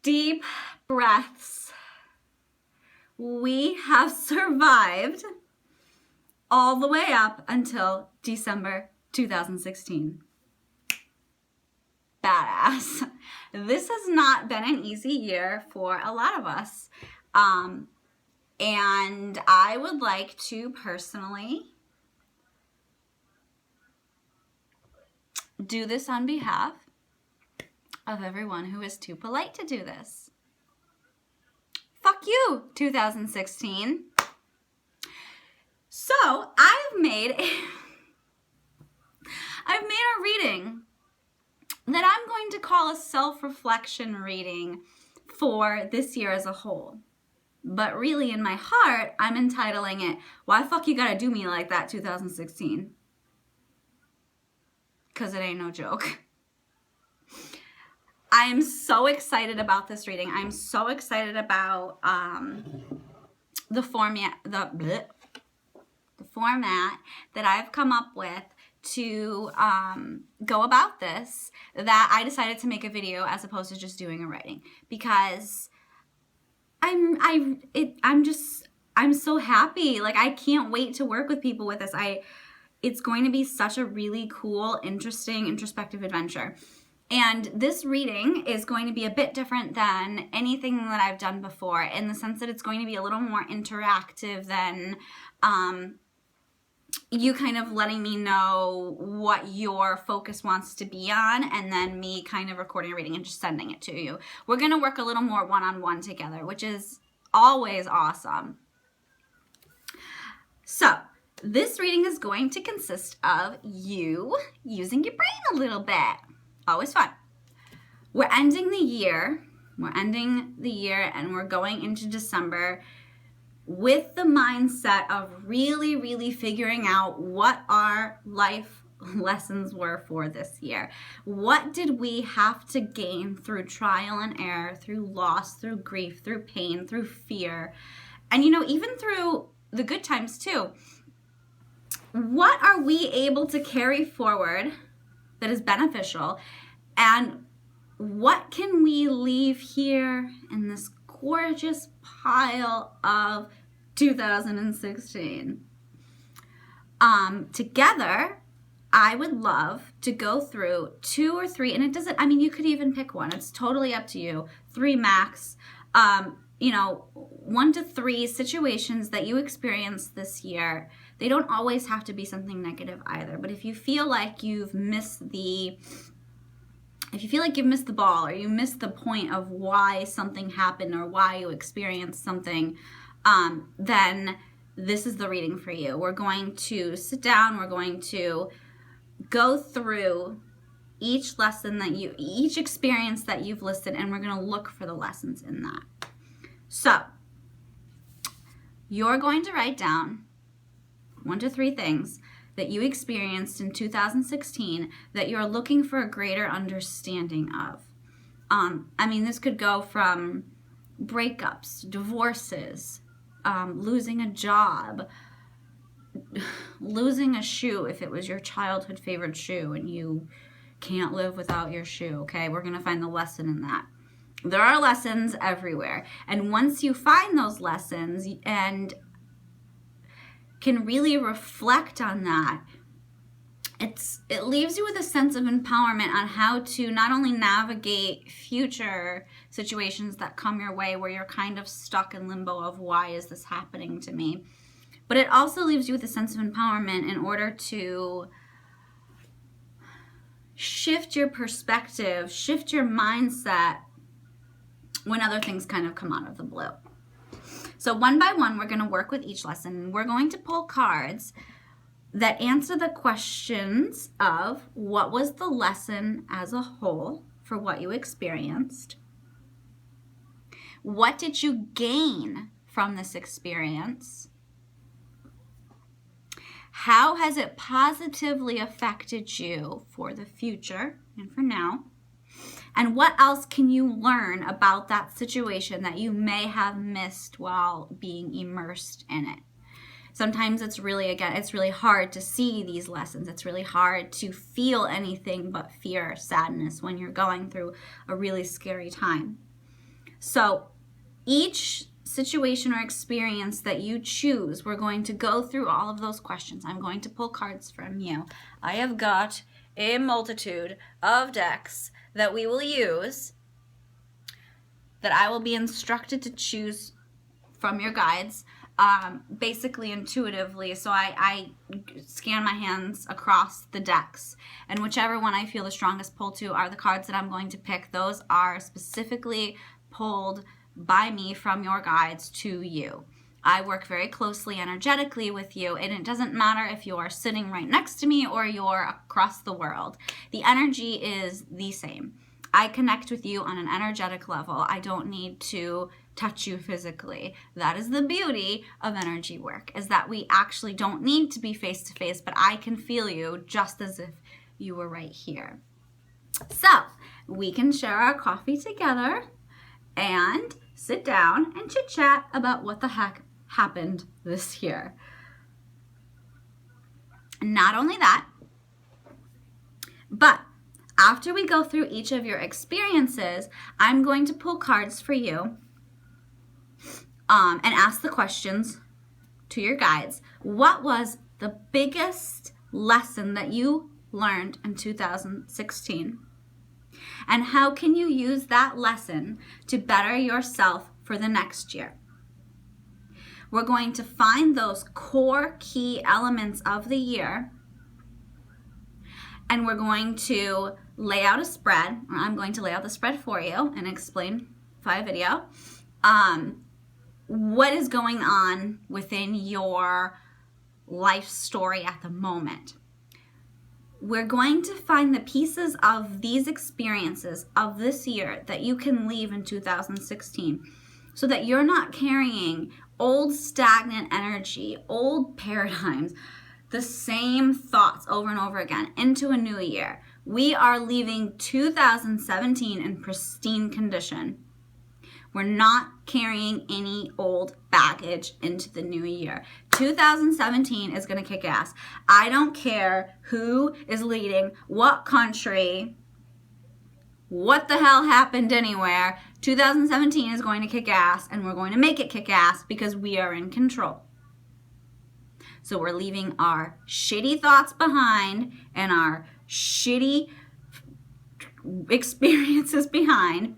Deep breaths. We have survived all the way up until December 2016. Badass. This has not been an easy year for a lot of us. And I would like to personally do this on behalf of everyone who is too polite to do this. Fuck you, 2016. So I've made a reading that I'm going to call a self-reflection reading for this year as a whole. But really in my heart, I'm entitling it, Why the Fuck You Gotta Do Me Like That 2016? Because it ain't no joke. I am so excited about this reading. I'm so excited about the format that I've come up with to go about this, that I decided to make a video as opposed to just doing a writing, because I'm so happy. Like, I can't wait to work with people with this. It's going to be such a really cool, interesting, introspective adventure. And this reading is going to be a bit different than anything that I've done before, in the sense that it's going to be a little more interactive than you kind of letting me know what your focus wants to be on, and then me kind of recording a reading and just sending it to you. We're going to work a little more one-on-one together, which is always awesome. So this reading is going to consist of you using your brain a little bit. Always fun. We're ending the year. And we're going into December with the mindset of really, really figuring out what our life lessons were for this year. What did we have to gain through trial and error, through loss, through grief, through pain, through fear, and even through the good times too. What are we able to carry forward that is beneficial, and what can we leave here in this gorgeous pile of 2016? Together, I would love to go through 2 or 3, and it doesn't, you could even pick one. It's totally up to you. 3 max. 1 to 3 situations that you experienced this year. They don't always have to be something negative either, but if you feel like you've missed the ball, or you missed the point of why something happened or why you experienced something, then this is the reading for you. We're going to sit down, we're going to go through each experience that you've listed, and we're going to look for the lessons in that. So you're going to write down 1 to 3 things that you experienced in 2016 that you're looking for a greater understanding of. This could go from breakups, divorces, losing a job, losing a shoe if it was your childhood favorite shoe and you can't live without your shoe, okay? We're going to find the lesson in that. There are lessons everywhere. And once you find those lessons and can really reflect on that, it leaves you with a sense of empowerment on how to not only navigate future situations that come your way where you're kind of stuck in limbo of why is this happening to me, but it also leaves you with a sense of empowerment in order to shift your perspective, shift your mindset when other things kind of come out of the blue. So one by one, we're going to work with each lesson. We're going to pull cards that answer the questions of what was the lesson as a whole for what you experienced? What did you gain from this experience? How has it positively affected you for the future and for now? And what else can you learn about that situation that you may have missed while being immersed in it? Sometimes it's really hard to see these lessons. It's really hard to feel anything but fear or sadness when you're going through a really scary time. So each situation or experience that you choose, we're going to go through all of those questions. I'm going to pull cards from you. I have got a multitude of decks that we will use, that I will be instructed to choose from your guides, basically intuitively. So I scan my hands across the decks, and whichever one I feel the strongest pull to are the cards that I'm going to pick. Those are specifically pulled by me from your guides to you. I work very closely energetically with you, and it doesn't matter if you're sitting right next to me or you're across the world. The energy is the same. I connect with you on an energetic level. I don't need to touch you physically. That is the beauty of energy work, is that we actually don't need to be face to face, but I can feel you just as if you were right here. So we can share our coffee together and sit down and chit chat about what the heck happened this year. Not only that, but after we go through each of your experiences, I'm going to pull cards for you and ask the questions to your guides. What was the biggest lesson that you learned in 2016? And how can you use that lesson to better yourself for the next year? We're going to find those core key elements of the year, and we're going to lay out a spread, or I'm going to lay out the spread for you and explain via video what is going on within your life story at the moment. We're going to find the pieces of these experiences of this year that you can leave in 2016, so that you're not carrying old stagnant energy, old paradigms, the same thoughts over and over again into a new year. We are leaving 2017 in pristine condition. We're not carrying any old baggage into the new year. 2017 is going to kick ass. I don't care who is leading, what country, what the hell happened anywhere. 2017 is going to kick ass, and we're going to make it kick ass because we are in control. So we're leaving our shitty thoughts behind and our shitty experiences behind,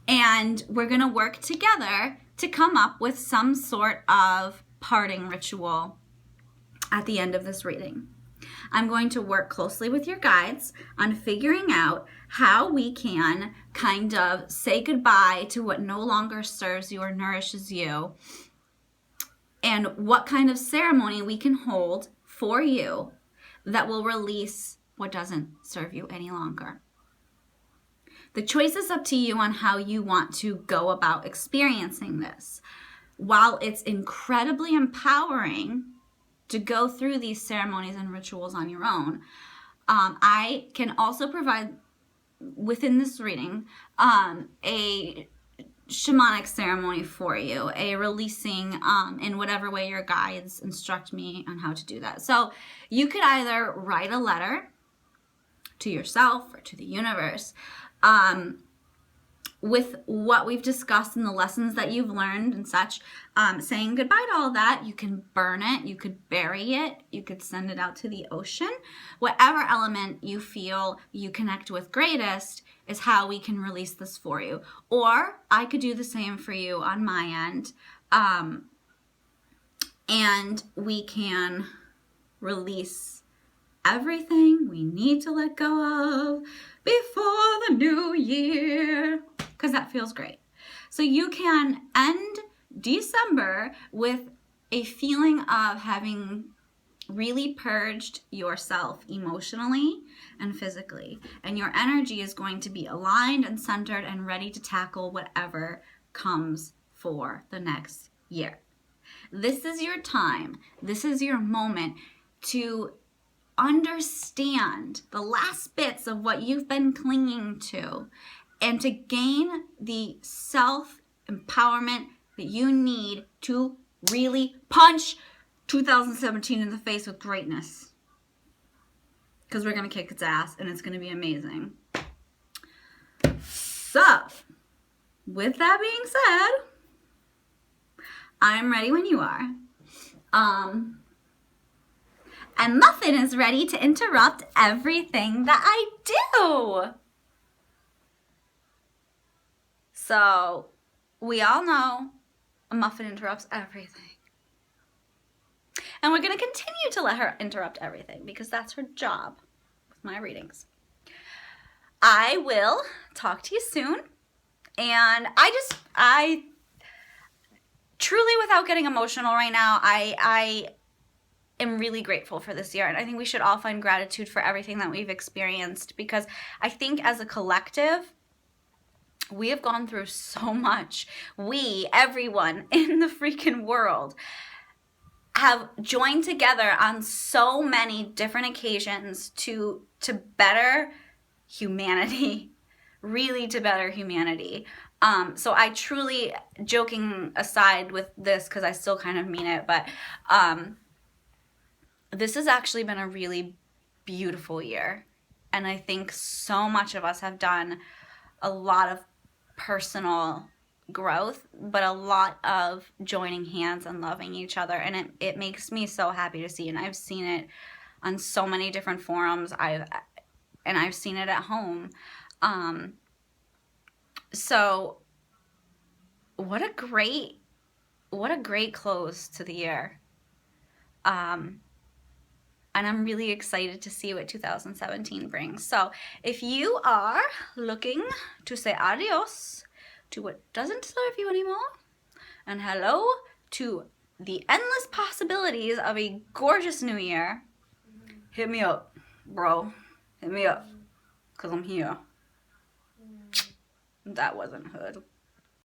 and we're going to work together to come up with some sort of parting ritual at the end of this reading. I'm going to work closely with your guides on figuring out how we can kind of say goodbye to what no longer serves you or nourishes you, and what kind of ceremony we can hold for you that will release what doesn't serve you any longer. The choice is up to you on how you want to go about experiencing this. While it's incredibly empowering to go through these ceremonies and rituals on your own, I can also provide within this reading a shamanic ceremony for you, a releasing in whatever way your guides instruct me on how to do that. So you could either write a letter to yourself or to the universe with what we've discussed and the lessons that you've learned and such, saying goodbye to all that. You can burn it, you could bury it, you could send it out to the ocean. Whatever element you feel you connect with greatest is how we can release this for you. Or I could do the same for you on my end, and we can release everything we need to let go of before the new year, because that feels great. So you can end December with a feeling of having really purged yourself emotionally and physically, and your energy is going to be aligned and centered and ready to tackle whatever comes for the next year. This is your time. This is your moment to understand the last bits of what you've been clinging to, and to gain the self-empowerment that you need to really punch 2017 in the face with greatness. Because we're going to kick its ass, and it's going to be amazing. So, with that being said, I'm ready when you are. And Muffin is ready to interrupt everything that I do. So, we all know Muffin interrupts everything. And we're going to continue to let her interrupt everything because that's her job with my readings. I will talk to you soon. And I truly, without getting emotional right now, I am really grateful for this year. And I think we should all find gratitude for everything that we've experienced, because I think as a collective, we have gone through so much. We, everyone in the freaking world, have joined together on so many different occasions to better humanity, really to better humanity. So I truly, joking aside with this, because I still kind of mean it, but this has actually been a really beautiful year. And I think so much of us have done a lot of personal growth, but a lot of joining hands and loving each other. And it makes me so happy to see. And I've seen it on so many different forums. I've seen it at home. So what a great close to the year. And I'm really excited to see what 2017 brings. So if you are looking to say adios to what doesn't serve you anymore, and hello to the endless possibilities of a gorgeous new year, hit me up, bro. Hit me up, because I'm here. That wasn't hood.